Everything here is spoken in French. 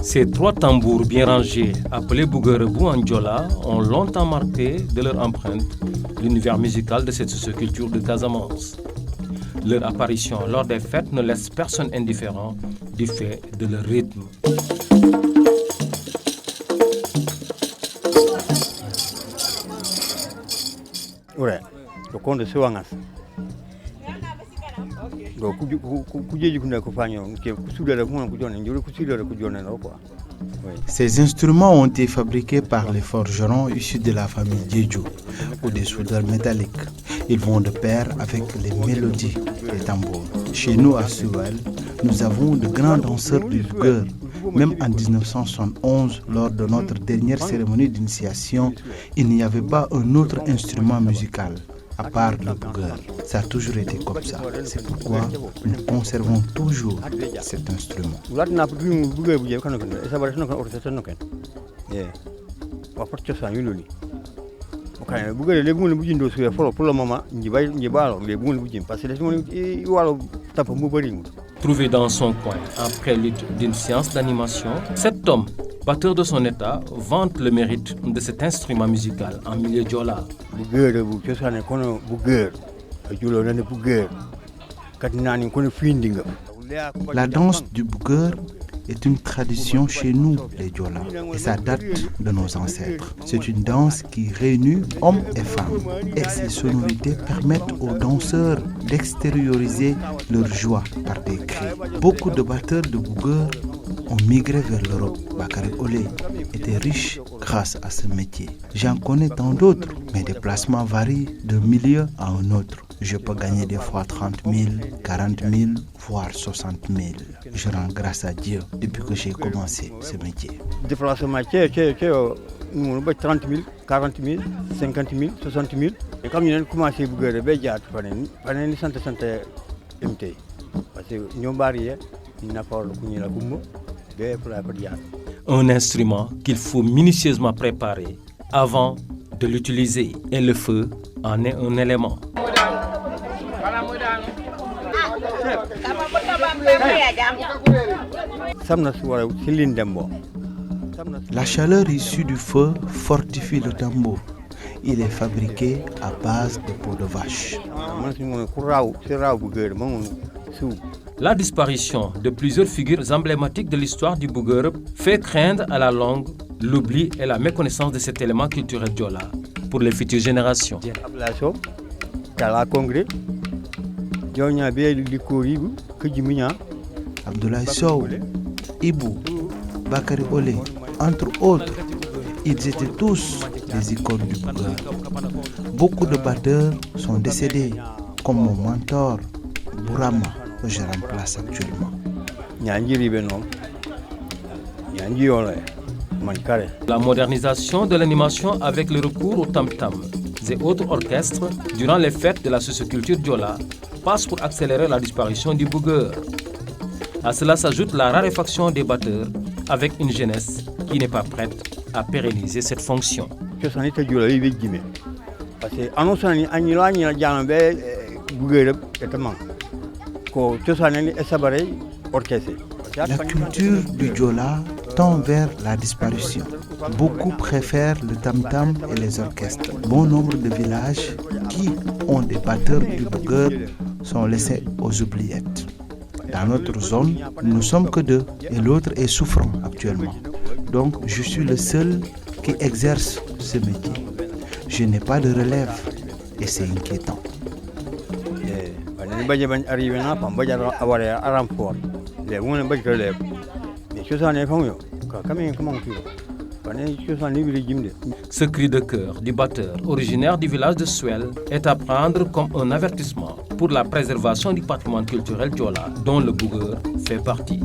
Ces 3 tambours bien rangés, appelés Bouguerebou en Diola, ont longtemps marqué de leur empreinte l'univers musical de cette socioculture de Casamance. Leur apparition lors des fêtes ne laisse personne indifférent du fait de leur rythme. Ouais, le compte de Soangas. Ces instruments ont été fabriqués par les forgerons issus de la famille Djedjou ou des soudeurs métalliques. Ils vont de pair avec les mélodies des tambours. Chez nous à Souel, nous avons de grands danseurs du bougueur. Même en 1971, lors de notre dernière cérémonie d'initiation, il n'y avait pas un autre instrument musical à part le bougueur. Ça a toujours été comme ça. C'est pourquoi nous conservons toujours cet instrument. Trouvé dans son coin en prélude d'une séance d'animation, cet homme, batteur de son état, vante le mérite de cet instrument musical en milieu diola. La danse du bougueur est une tradition chez nous, les Diola, et ça date de nos ancêtres. C'est une danse qui réunit hommes et femmes, et ces sonorités permettent aux danseurs d'extérioriser leur joie par des cris. Beaucoup de batteurs de bougueur ont migré vers l'Europe. Bakary Olé était riche grâce à ce métier. J'en connais tant d'autres. Mes déplacements varient d'un milieu à un autre. Je peux gagner des fois 30 000, 40 000, voire 60 000. Je rends grâce à Dieu depuis que j'ai commencé ce métier. Déplacement, 30 000, 40 000, 50 000, 60 000. Et comme nous avons commencé à bouger, un instrument qu'il faut minutieusement préparer avant de l'utiliser. Et le feu en est un élément. La chaleur issue du feu fortifie le tambour. Il est fabriqué à base de peau de vache. La disparition de plusieurs figures emblématiques de l'histoire du bougueur fait craindre à la longue l'oubli et la méconnaissance de cet élément culturel diola pour les futures générations. Abdoulaye Sow, Ibou, Bakary Olé, entre autres, ils étaient tous des icônes du bougueur. Beaucoup de batteurs sont décédés, comme mon mentor, Bourama, que je remplace actuellement. La modernisation de l'animation avec le recours au tam-tam et autres orchestres durant les fêtes de la socioculture diola passe pour accélérer la disparition du bougueur. À cela s'ajoute la raréfaction des batteurs avec une jeunesse qui n'est pas prête à pérenniser cette fonction. La culture du Diola tend vers la disparition. Beaucoup préfèrent le tam-tam et les orchestres. Bon nombre de villages qui ont des batteurs du bougueur sont laissés aux oubliettes. Dans notre zone, nous ne sommes que 2 et l'autre est souffrant actuellement. Donc je suis le seul qui exerce ce métier. Je n'ai pas de relève et c'est inquiétant. Ce cri de cœur du batteur originaire du village de Souel est à prendre comme un avertissement pour la préservation du patrimoine culturel diola dont le bougueur fait partie.